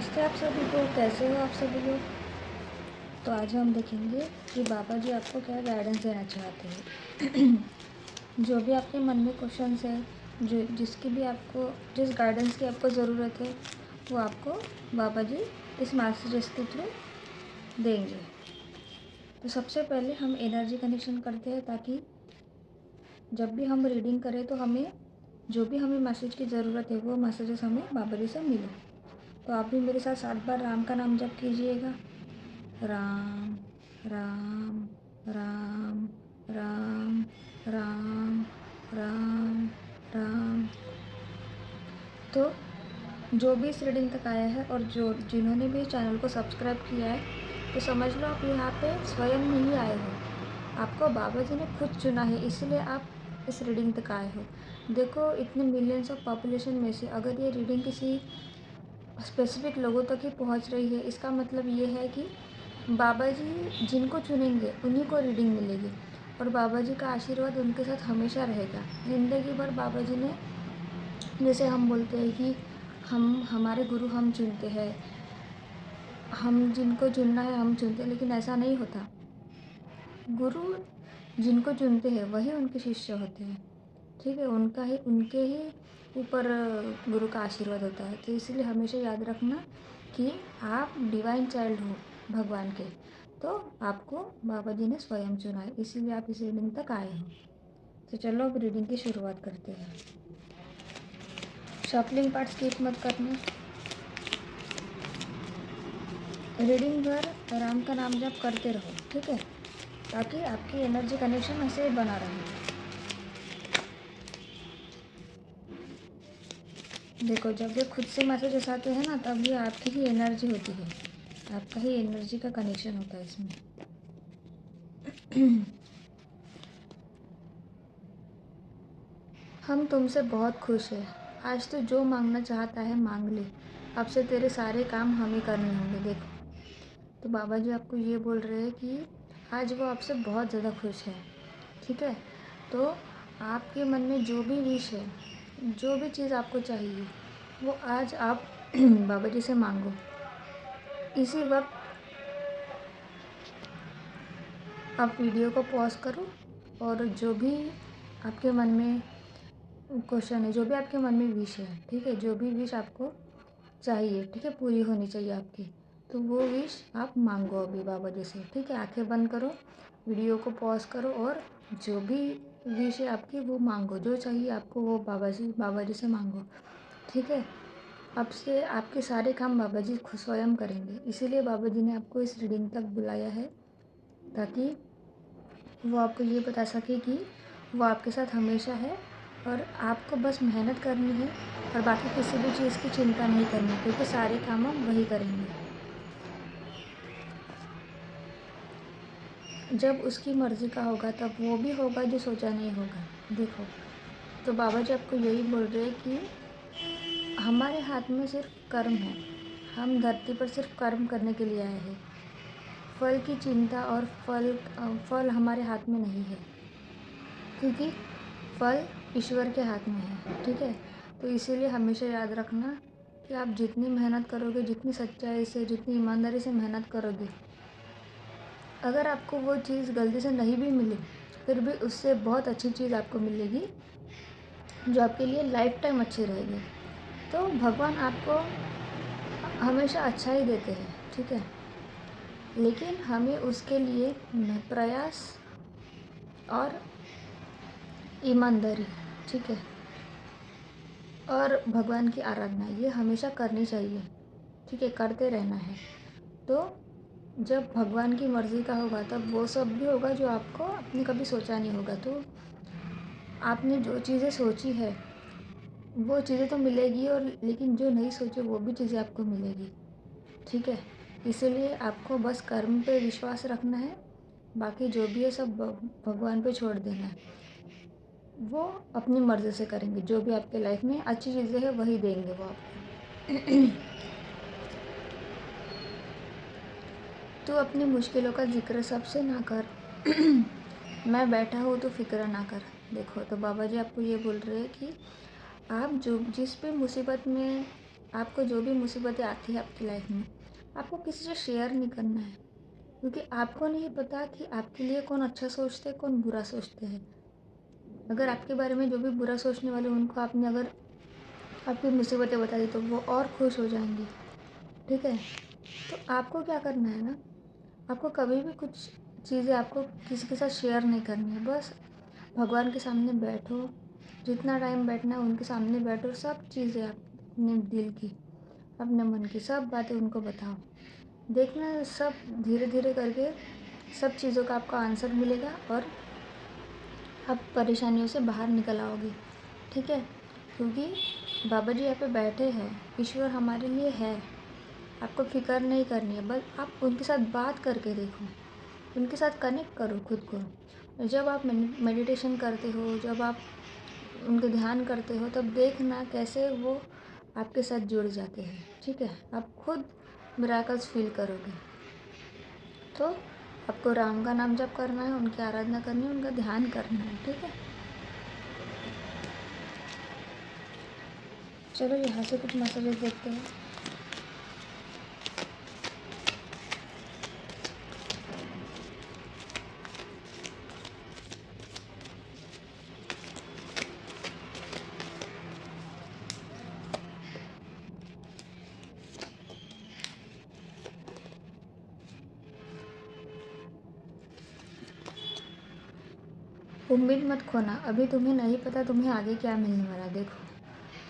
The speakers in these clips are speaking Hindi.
नमस्ते आप सभी को, कैसे हो आप सभी लोग। तो आज हम देखेंगे कि बाबा जी आपको क्या गाइडेंस देना चाहते हैं। जो भी आपके मन में क्वेश्चंस है, जो जिस गाइडेंस की आपको ज़रूरत है, वो आपको बाबा जी इस मैसेजेस के थ्रू देंगे। तो सबसे पहले हम एनर्जी कनेक्शन करते हैं, ताकि जब भी हम रीडिंग करें तो जो भी हमें मैसेज की ज़रूरत है वो मैसेजेस हमें बाबा जी से मिले। तो आप भी मेरे साथ 7 बार राम का नाम जप कीजिएगा। राम राम राम राम राम राम राम। तो जो भी इस रीडिंग तक आया है और जिन्होंने भी चैनल को सब्सक्राइब किया है, तो समझ लो आप यहाँ पे स्वयं नहीं आए हो, आपको बाबा जी ने खुद चुना है, इसलिए आप इस रीडिंग तक आए हो। देखो, इतने मिलियंस ऑफ पॉपुलेशन में से अगर ये रीडिंग किसी स्पेसिफिक लोगों तक ही पहुंच रही है, इसका मतलब ये है कि बाबा जी जिनको चुनेंगे उन्हीं को रीडिंग मिलेगी, और बाबा जी का आशीर्वाद उनके साथ हमेशा रहेगा। ज़िंदगी भर बाबा जी ने, जैसे हम बोलते हैं कि हमारे गुरु हम चुनते हैं, हम जिनको चुनना है हम चुनते हैं, लेकिन ऐसा नहीं होता। गुरु जिनको चुनते हैं वही उनके शिष्य होते हैं, ठीक है। उनके ही ऊपर गुरु का आशीर्वाद होता है। तो इसलिए हमेशा याद रखना कि आप डिवाइन चाइल्ड हो भगवान के, तो आपको बाबा जी ने स्वयं चुना है, इसीलिए आप इस रीडिंग तक आए हो। तो चलो अब रीडिंग की शुरुआत करते हैं। शफलिंग पार्ट स्किप मत करना। रीडिंग भर राम का नाम जप करते रहो, ठीक है, ताकि आपकी एनर्जी कनेक्शन ऐसे बना रहे। देखो, जब ये खुद से मैसेजेस आते हैं ना, तब ये आपकी ही एनर्जी होती है, आपका ही एनर्जी का कनेक्शन होता है इसमें। हम तुमसे बहुत खुश हैं। आज तो जो मांगना चाहता है मांग ले, अब से तेरे सारे काम हम ही करने होंगे। देखो, तो बाबा जी आपको ये बोल रहे हैं कि आज वो आपसे बहुत ज़्यादा खुश है, ठीक है। तो आपके मन में जो भी विश है, जो भी चीज़ आपको चाहिए, वो आज आप बाबा जी से मांगो। इसी वक्त आप वीडियो को पॉज करो, और जो भी आपके मन में क्वेश्चन है, जो भी आपके मन में विश है, ठीक है, जो भी विश आपको चाहिए, ठीक है, पूरी होनी चाहिए आपकी, तो वो विश आप मांगो अभी बाबा जी से, ठीक है। आंखें बंद करो, वीडियो को पॉज करो, और जो भी विश है आपकी वो मांगो, जो चाहिए आपको वो बाबा जी से मांगो, ठीक है। अब से आपके सारे काम बाबा जी खुद स्वयं करेंगे, इसीलिए बाबा जी ने आपको इस रीडिंग तक बुलाया है, ताकि वो आपको ये बता सके कि वो आपके साथ हमेशा है, और आपको बस मेहनत करनी है, और बाकी किसी भी चीज़ की चिंता नहीं करनी, क्योंकि सारे काम हम वही करेंगे। जब उसकी मर्ज़ी का होगा तब वो भी होगा जो सोचा नहीं होगा। देखो, तो बाबा जी आपको यही बोल रहे हैं कि हमारे हाथ में सिर्फ कर्म है, हम धरती पर सिर्फ कर्म करने के लिए आए हैं। फल की चिंता और फल हमारे हाथ में नहीं है, क्योंकि फल ईश्वर के हाथ में है, ठीक है। तो इसीलिए हमेशा याद रखना कि आप जितनी मेहनत करोगे, जितनी सच्चाई से, जितनी ईमानदारी से मेहनत करोगे, अगर आपको वो चीज़ गलती से नहीं भी मिली, फिर भी उससे बहुत अच्छी चीज़ आपको मिलेगी, जो आपके लिए लाइफ टाइम अच्छी रहेगी। तो भगवान आपको हमेशा अच्छा ही देते हैं, ठीक है, लेकिन हमें उसके लिए प्रयास और ईमानदारी, ठीक है, और भगवान की आराधना ये हमेशा करनी चाहिए, ठीक है, करते रहना है। तो जब भगवान की मर्ज़ी का होगा तब वो सब भी होगा जो आपको आपने कभी सोचा नहीं होगा। तो आपने जो चीज़ें सोची है वो चीज़ें तो मिलेगी, और लेकिन जो नहीं सोचे वो भी चीज़ें आपको मिलेगी, ठीक है। इसीलिए आपको बस कर्म पे विश्वास रखना है, बाकी जो भी है सब भगवान पे छोड़ देना है। वो अपनी मर्ज़ी से करेंगे, जो भी आपके लाइफ में अच्छी चीज़ें हैं वही देंगे वो आपको। तो अपनी मुश्किलों का जिक्र सबसे ना कर। मैं बैठा हूँ तो फिक्र ना कर। देखो, तो बाबा जी आपको ये बोल रहे हैं कि आप जो जिस भी मुसीबत में आपको जो भी मुसीबतें आती है आपकी लाइफ में, आपको किसी से शेयर नहीं करना है, क्योंकि आपको नहीं पता कि आपके लिए कौन अच्छा सोचते हैं, कौन बुरा सोचते हैं। अगर आपके बारे में जो भी बुरा सोचने वाले उनको आपने अगर आपकी मुसीबतें बता दी तो वो और खुश हो जाएंगे, ठीक है। तो आपको क्या करना है ना, आपको कभी भी कुछ चीज़ें आपको किसी के साथ शेयर नहीं करनी है। बस भगवान के सामने बैठो, जितना टाइम बैठना है उनके सामने बैठो, सब चीज़ें आप अपने दिल की, अपने मन की सब बातें उनको बताओ। देखना सब धीरे धीरे करके सब चीज़ों का आपको आंसर मिलेगा और आप परेशानियों से बाहर निकल आओगे, ठीक है। क्योंकि बाबा जी यहाँ पे बैठे हैं, ईश्वर हमारे लिए है। आपको फिक्र नहीं करनी है, बस आप उनके साथ बात करके देखो, उनके साथ कनेक्ट करो खुद को। जब आप मेडिटेशन करते हो, जब आप उनके ध्यान करते हो, तब देखना कैसे वो आपके साथ जुड़ जाते हैं, ठीक है। आप खुद मिराकल्स फील करोगे। तो आपको राम का नाम जप करना है, उनकी आराधना करनी है, उनका ध्यान करना है, ठीक है। चलो यहाँ से कुछ मैसेजेस देखते हैं। उम्मीद मत खोना, अभी तुम्हें नहीं पता तुम्हें आगे क्या मिलने वाला है। देखो,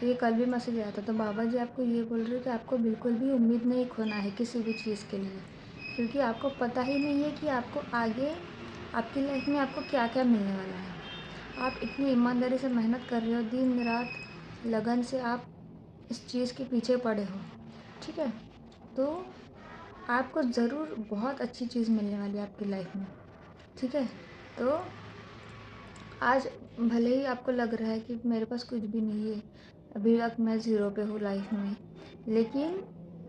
तो ये कल भी मैसेज आया था, तो बाबा जी आपको ये बोल रहे हैं कि आपको बिल्कुल भी उम्मीद नहीं खोना है किसी भी चीज़ के लिए, क्योंकि आपको पता ही नहीं है कि आपको आगे आपकी लाइफ में आपको क्या क्या मिलने वाला है। आप इतनी ईमानदारी से मेहनत कर रहे हो, दिन रात लगन से आप इस चीज़ के पीछे पड़े हो, ठीक है। तो आपको ज़रूर बहुत अच्छी चीज़ मिलने वाली है आपकी लाइफ में, ठीक है। तो आज भले ही आपको लग रहा है कि मेरे पास कुछ भी नहीं है, अभी तक मैं ज़ीरो पे हूँ लाइफ में, लेकिन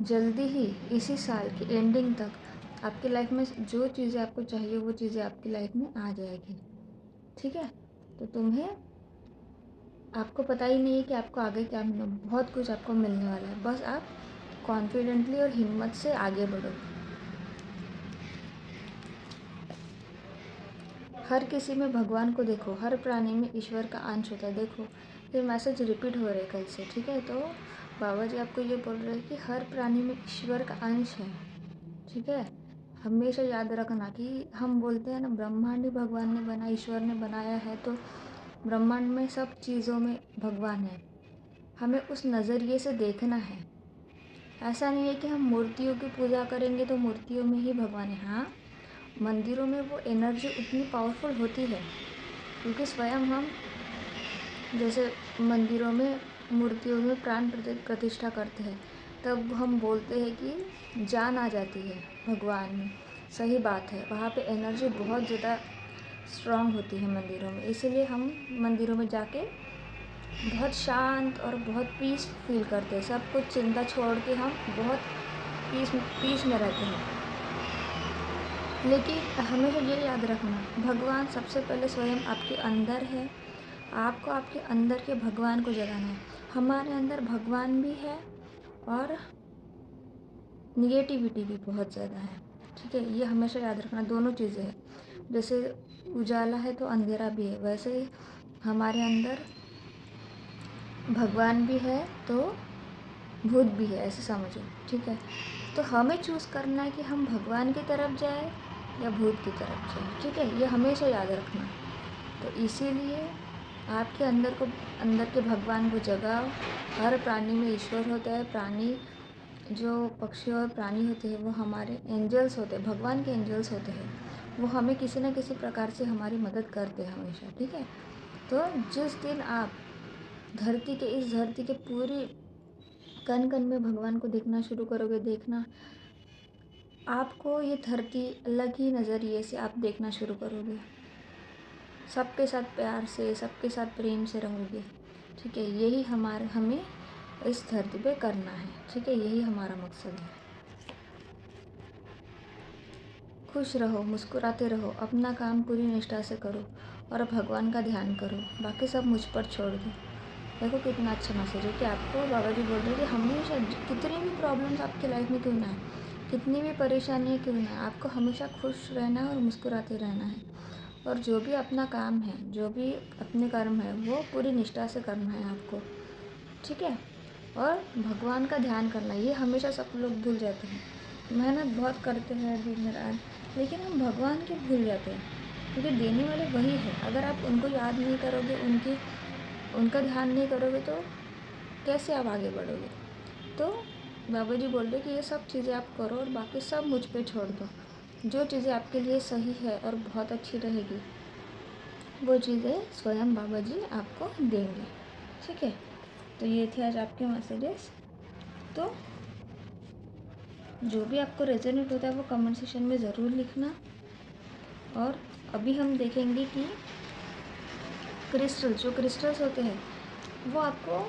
जल्दी ही इसी साल की एंडिंग तक आपकी लाइफ में जो चीज़ें आपको चाहिए वो चीज़ें आपकी लाइफ में आ जाएगी, ठीक है। तो तुम्हें आपको पता ही नहीं है कि आपको आगे क्या मिलना, बहुत कुछ आपको मिलने वाला है। बस आप कॉन्फिडेंटली और हिम्मत से आगे बढ़ो। हर किसी में भगवान को देखो, हर प्राणी में ईश्वर का अंश होता है। देखो, ये मैसेज रिपीट हो रहा है कल से, ठीक है। तो बाबा जी आपको ये बोल रहे हैं कि हर प्राणी में ईश्वर का अंश है, ठीक है। हमेशा याद रखना कि हम बोलते हैं ना, ब्रह्मांड ही भगवान ने बनाया, ईश्वर ने बनाया है, तो ब्रह्मांड में सब चीज़ों में भगवान है। हमें उस नज़रिए से देखना है। ऐसा नहीं है कि हम मूर्तियों की पूजा करेंगे तो मूर्तियों में ही भगवान है। हाँ, मंदिरों में वो एनर्जी उतनी पावरफुल होती है, क्योंकि स्वयं हम जैसे मंदिरों में मूर्तियों में प्राण प्रतिष्ठा करते हैं, तब हम बोलते हैं कि जान आ जाती है भगवान में। सही बात है, वहाँ पे एनर्जी बहुत ज़्यादा स्ट्रांग होती है मंदिरों में, इसीलिए हम मंदिरों में जाके बहुत शांत और बहुत पीस फील करते हैं। सब कुछ चिंता छोड़ के हम बहुत पीस में रहते हैं। लेकिन हमेशा ये याद रखना, भगवान सबसे पहले स्वयं आपके अंदर है। आपको आपके अंदर के भगवान को जगाना है। हमारे अंदर भगवान भी है और निगेटिविटी भी बहुत ज़्यादा है, ठीक है। ये हमेशा याद रखना, दोनों चीज़ें हैं। जैसे उजाला है तो अंधेरा भी है, वैसे ही हमारे अंदर भगवान भी है तो भूत भी है, ऐसे समझो, ठीक है। तो हमें चूज़ करना है कि हम भगवान की तरफ जाए या भूत की तरफ जाए, ठीक है। ये हमेशा याद रखना। तो इसीलिए आपके अंदर के भगवान को जगाओ। हर प्राणी में ईश्वर होता है। प्राणी जो पक्षी और प्राणी होते हैं वो हमारे एंजल्स होते हैं, भगवान के एंजल्स होते हैं। वो हमें किसी न किसी प्रकार से हमारी मदद करते हैं हमेशा, ठीक है। तो जिस दिन आप इस धरती के पूरी कण कण में भगवान को देखना शुरू करोगे, देखना आपको ये धरती अलग ही नज़रिए से आप देखना शुरू करोगे। सबके साथ प्यार से, सबके साथ प्रेम से रहोगे, ठीक है। यही हमें इस धरती पे करना है, ठीक है। यही हमारा मकसद है। खुश रहो, मुस्कुराते रहो, अपना काम पूरी निष्ठा से करो और भगवान का ध्यान करो। बाकी सब मुझ पर छोड़ दो। देखो कितना अच्छा मैसेज है कि आपको बाबा जी बोल रहे हैं कि हमेशा कितनी भी प्रॉब्लम्स आपकी लाइफ में क्यों ना है, कितनी भी परेशानी क्यों ना है, आपको हमेशा खुश रहना है और मुस्कुराते रहना है। और जो भी अपना काम है, जो भी अपने कर्म है, वो पूरी निष्ठा से करना है आपको, ठीक है। और भगवान का ध्यान करना, ये हमेशा सब लोग भूल जाते हैं। मेहनत बहुत करते हैं दिन रात, लेकिन हम भगवान के भूल जाते हैं, क्योंकि देने वाले वही है। अगर आप उनको याद नहीं करोगे, उनका ध्यान नहीं करोगे, तो कैसे आप आगे बढ़ोगे। तो बाबा जी बोल रहे कि ये सब चीज़ें आप करो और बाकी सब मुझ पे छोड़ दो। जो चीज़ें आपके लिए सही है और बहुत अच्छी रहेगी, वो चीज़ें स्वयं बाबा जी आपको देंगे, ठीक है। तो ये थे आज आपके मैसेजेस। तो जो भी आपको रेजोनेट होता है वो कमेंट सेक्शन में ज़रूर लिखना। और अभी हम देखेंगे कि जो क्रिस्टल्स होते हैं वो आपको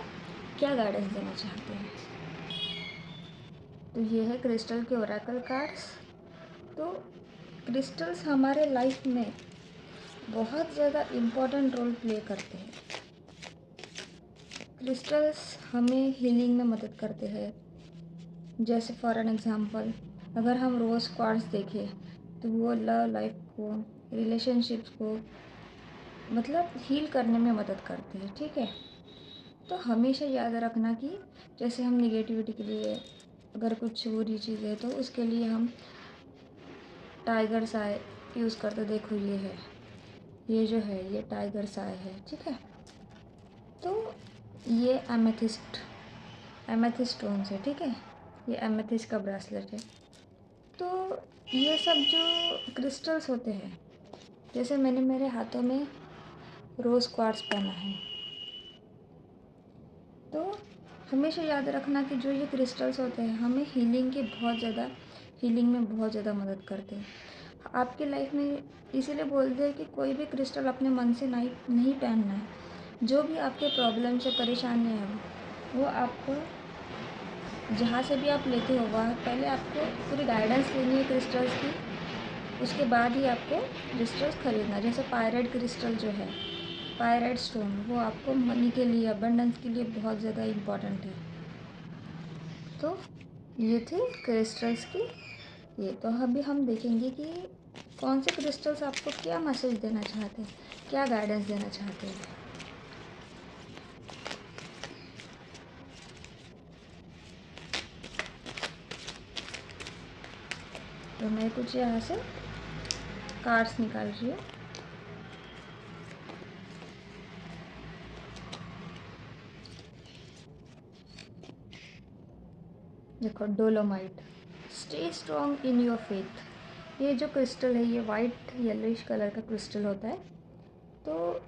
क्या गाइडेंस देना चाहते हैं। तो ये है क्रिस्टल के ओरेकल कार्ड्स। तो क्रिस्टल्स हमारे लाइफ में बहुत ज़्यादा इम्पोर्टेंट रोल प्ले करते हैं। क्रिस्टल्स हमें हीलिंग में मदद करते हैं। जैसे फॉर एन एग्ज़ाम्पल, अगर हम रोज़ क्वार्ट्स देखें तो वो लव लाइफ को, रिलेशनशिप्स को मतलब हील करने में मदद करते हैं, ठीक है। तो हमेशा याद रखना कि जैसे हम निगेटिविटी के लिए अगर कुछ बुरी चीज़ है तो उसके लिए हम टाइगर साय यूज़ करते, देखो ये है, ये जो है ये टाइगर साय है, ठीक है। तो ये एमेथिस्ट स्टोन्स है, ठीक है। ये एमेथिस्ट का ब्रेसलेट है। तो ये सब जो क्रिस्टल्स होते हैं, जैसे मैंने मेरे हाथों में रोज़ क्वार्ट्स पहना है, तो हमेशा याद रखना कि जो ये क्रिस्टल्स होते हैं हमें हीलिंग में बहुत ज़्यादा मदद करते हैं आपकी लाइफ में। इसीलिए बोलते हैं कि कोई भी क्रिस्टल अपने मन से नहीं पहनना है। जो भी आपके प्रॉब्लम्स है, परेशानियाँ हैं, वो आपको जहाँ से भी आप लेते हो वहाँ पहले आपको पूरी गाइडेंस लेनी है क्रिस्टल्स की, उसके बाद ही आपको क्रिस्टल्स खरीदना। जैसे पायराइट क्रिस्टल जो है, पायराइट स्टोन, वो आपको मनी के लिए, अबंडेंस के लिए बहुत ज़्यादा इम्पॉर्टेंट है। तो ये थे क्रिस्टल्स की ये। तो अभी हम देखेंगे कि कौन से क्रिस्टल्स आपको क्या मैसेज देना चाहते हैं, क्या गाइडेंस देना चाहते हैं। तो मैं कुछ यहाँ से कार्ड्स निकाल रही हूँ। देखो, dolomite, stay strong in your faith. ये जो क्रिस्टल है ये वाइट येलोइश कलर का क्रिस्टल होता है। तो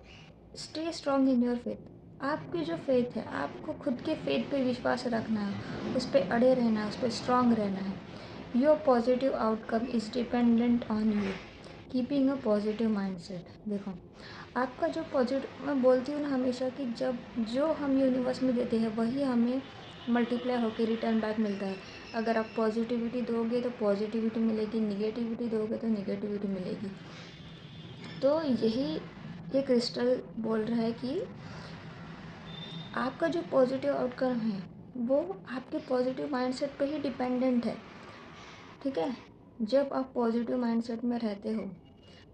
stay strong in your faith, आपकी जो फेथ है, आपको खुद के फेथ पे विश्वास रखना है, उस पर अड़े रहना है, उस पर स्ट्रॉन्ग रहना है। Your positive outcome is dependent on you keeping a positive mindset. देखो, आपका जो पॉजिटिव, मैं बोलती हूँ ना हमेशा कि जब जो हम यूनिवर्स में देते हैं वही हमें मल्टीप्लाई होकर रिटर्न बैक मिलता है। अगर आप पॉजिटिविटी दोगे तो पॉजिटिविटी मिलेगी, निगेटिविटी दोगे तो निगेटिविटी मिलेगी। तो यही ये क्रिस्टल बोल रहा है कि आपका जो पॉजिटिव आउटकम है वो आपके पॉजिटिव माइंडसेट पे ही डिपेंडेंट है, ठीक है। जब आप पॉजिटिव माइंडसेट में रहते हो,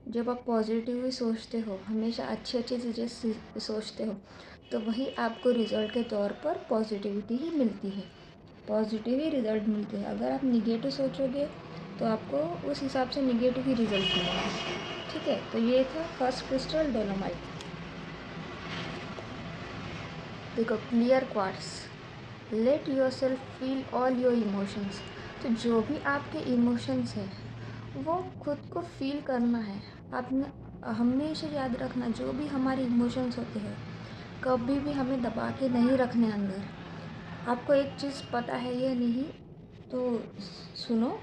जब आप पॉजिटिव ही सोचते हो, हमेशा अच्छी अच्छी चीज़ें सोचते हो, तो वही आपको रिज़ल्ट के तौर पर पॉजिटिविटी ही मिलती है, पॉजिटिव ही रिज़ल्ट मिलते हैं। अगर आप निगेटिव सोचोगे तो आपको उस हिसाब से निगेटिव ही रिज़ल्ट मिलेगा, ठीक है। तो ये था फर्स्ट क्रिस्टल, डोलोमाइट। देखो, clear quartz, let your self feel all your emotions. तो जो भी आपके इमोशंस हैं वो खुद को फील करना है। आपने हमेशा याद रखना, जो भी हमारे इमोशंस होते हैं कभी भी हमें दबा के नहीं रखने अंदर। आपको एक चीज़ पता है या नहीं तो सुनो,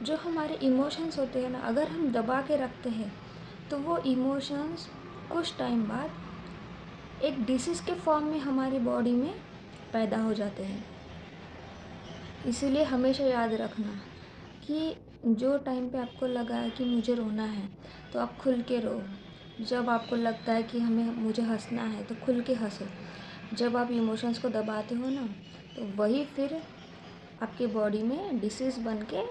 जो हमारे इमोशंस होते हैं ना, अगर हम दबा के रखते हैं तो वो इमोशंस कुछ टाइम बाद एक डिसीज़ के फॉर्म में हमारी बॉडी में पैदा हो जाते हैं। इसीलिए हमेशा याद रखना कि जो टाइम पे आपको लगा है कि मुझे रोना है तो आप खुल के रो। जब आपको लगता है कि मुझे हंसना है तो खुल के हंसो। जब आप इमोशंस को दबाते हो ना, तो वही फिर आपके बॉडी में डिसीज़ बन के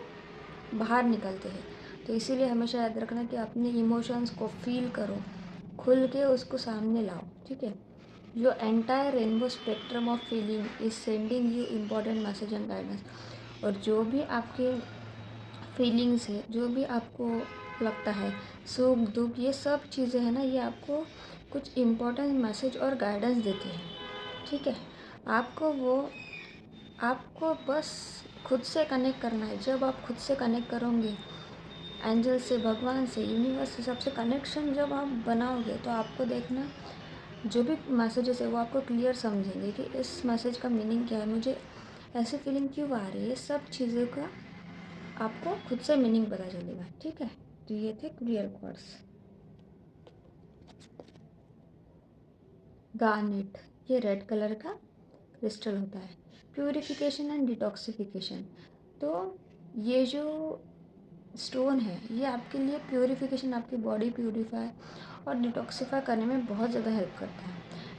बाहर निकलते हैं। तो इसीलिए हमेशा याद रखना कि अपने इमोशंस को फील करो, खुल के उसको सामने लाओ, ठीक है। Your entire rainbow spectrum of feeling is sending you important message and guidance. और जो भी आपके फीलिंग्स है, जो भी आपको लगता है, सुख दुख, ये सब चीज़ें हैं ना, ये आपको कुछ इम्पोर्टेंट मैसेज और गाइडेंस देती हैं, ठीक है। आपको बस खुद से कनेक्ट करना है। जब आप खुद से कनेक्ट करोगे, एंजल से, भगवान से, यूनिवर्स से, सबसे कनेक्शन जब आप बनाओगे, तो आपको देखना जो भी मैसेजेस है वो आपको क्लियर समझेंगे कि इस मैसेज का मीनिंग क्या है, मुझे ऐसी फीलिंग क्यों आ रही है। ये सब चीज़ों का आपको खुद से मीनिंग पता चलेगा, ठीक है। तो ये थे क्लियर क्वार्ट्स। गार्नेट, ये रेड कलर का क्रिस्टल होता है। प्यूरिफिकेशन एंड डिटॉक्सिफिकेशन, तो ये जो स्टोन है ये आपके लिए प्यूरिफिकेशन, आपकी बॉडी प्यूरिफाई और डिटॉक्सिफाई करने में बहुत ज़्यादा हेल्प करता है।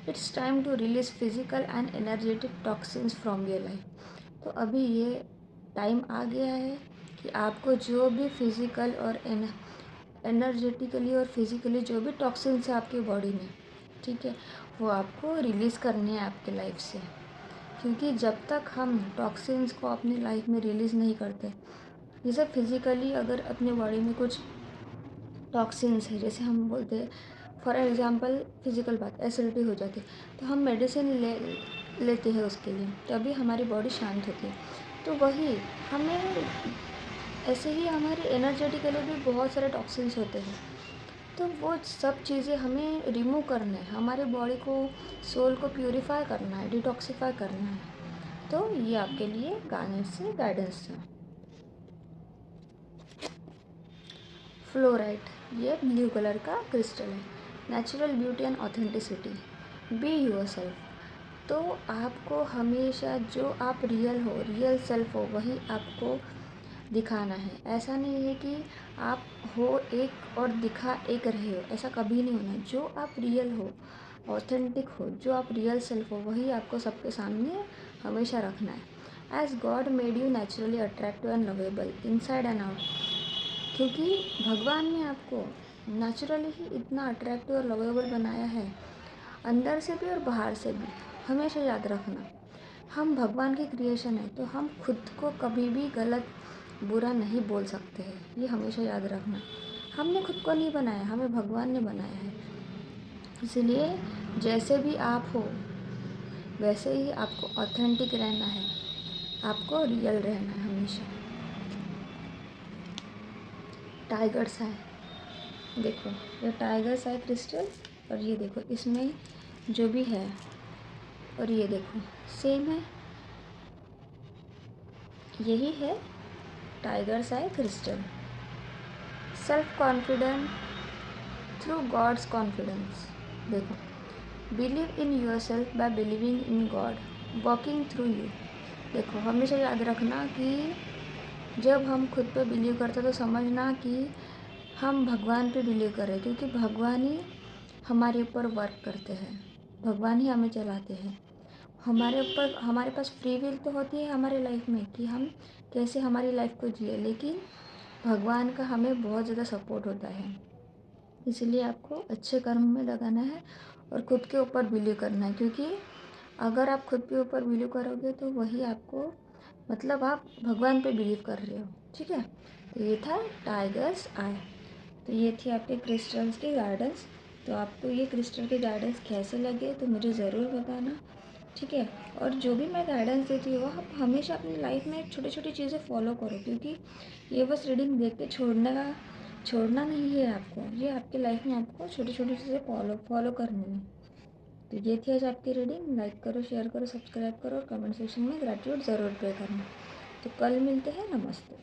It's time to release physical and energetic toxins from your life. तो अभी ये टाइम आ गया है कि आपको जो भी फिज़िकल और एनर्जेटिकली और फिज़िकली जो भी टॉक्सिन्स है आपकी बॉडी में, ठीक है, वो आपको रिलीज़ करनी है आपके लाइफ से। क्योंकि जब तक हम टॉक्सिन्स को अपनी लाइफ में रिलीज़ नहीं करते, जैसे फिज़िकली अगर अपनी बॉडी में कुछ टॉक्सिन्स है, जैसे हम बोलते हैं फॉर एग्ज़ाम्पल फिज़िकल बात, एसिडिटी हो जाती है, तो हम मेडिसिन लेते हैं उसके लिए, तभी हमारी बॉडी शांत होती है। तो वही हमें ऐसे ही हमारे एनर्जेटिकली भी बहुत सारे टॉक्सिन्स होते हैं, तो वो सब चीज़ें हमें रिमूव करना है, हमारे बॉडी को, सोल को प्यूरिफाई करना है, डिटॉक्सिफाई करना है। तो ये आपके लिए गार्नेट से गाइडेंस है। फ्लोराइट, ये ब्लू कलर का क्रिस्टल है। Natural beauty and authenticity, be yourself. तो आपको हमेशा जो आप रियल सेल्फ हो, वही आपको दिखाना है। ऐसा नहीं है कि आप हो एक और दिखा एक रहे हो, ऐसा कभी नहीं होना। जो आप रियल हो, ऑथेंटिक हो, जो आप रियल सेल्फ हो, वही आपको सबके सामने हमेशा रखना है। As God made you naturally attractive and lovable inside and out. क्योंकि भगवान ने आपको नेचुरली ही इतना अट्रैक्टिव और लवेबल बनाया है, अंदर से भी और बाहर से भी। हमेशा याद रखना, हम भगवान की क्रिएशन है, तो हम खुद को कभी भी गलत बुरा नहीं बोल सकते हैं, ये हमेशा याद रखना। हमने खुद को नहीं बनाया, हमें भगवान ने बनाया है। इसलिए जैसे भी आप हो, वैसे ही आपको ऑथेंटिक रहना है, आपको रियल रहना है हमेशा। टाइगर्स है, देखो ये टाइगर्स है क्रिस्टल, और ये देखो इसमें जो भी है, और ये देखो सेम है, यही है tiger's eye crystal. Self confident through God's confidence, देखो believe in yourself by believing in God walking through you. देखो हमेशा याद रखना कि जब हम खुद पे बिलीव करते तो समझना कि हम भगवान पे बिलीव कर रहे हैं, क्योंकि भगवान ही हमारे ऊपर वर्क करते हैं, भगवान ही हमें चलाते हैं। हमारे पास फ्री विल तो होती है हमारे लाइफ में कि हम कैसे हमारी लाइफ को जिए, लेकिन भगवान का हमें बहुत ज़्यादा सपोर्ट होता है। इसलिए आपको अच्छे कर्म में लगाना है और खुद के ऊपर बिलीव करना है, क्योंकि अगर आप खुद के ऊपर बिलीव करोगे तो वही आपको, मतलब आप भगवान पे बिलीव कर रहे हो, ठीक है। तो ये था टाइगर्स आई। तो ये थी आपके क्रिस्टल्स की गाइडेंस। तो आपको ये क्रिस्टल के गाइडेंस कैसे लगे तो मुझे ज़रूर बताना, ठीक है। और जो भी मैं गाइडेंस देती हूँ आप हमेशा अपनी लाइफ में छोटी छोटी चीज़ें फॉलो करो, क्योंकि ये बस रीडिंग देख के छोड़ना नहीं है आपको, ये आपकी लाइफ में आपको छोटी छोटी चीज़ें फॉलो करनी है। तो ये थी आज आपकी रीडिंग। लाइक करो, शेयर करो, सब्सक्राइब करो और कमेंट सेक्शन में ग्रेटिट्यूड ज़रूर पे करना। तो कल मिलते हैं, नमस्ते।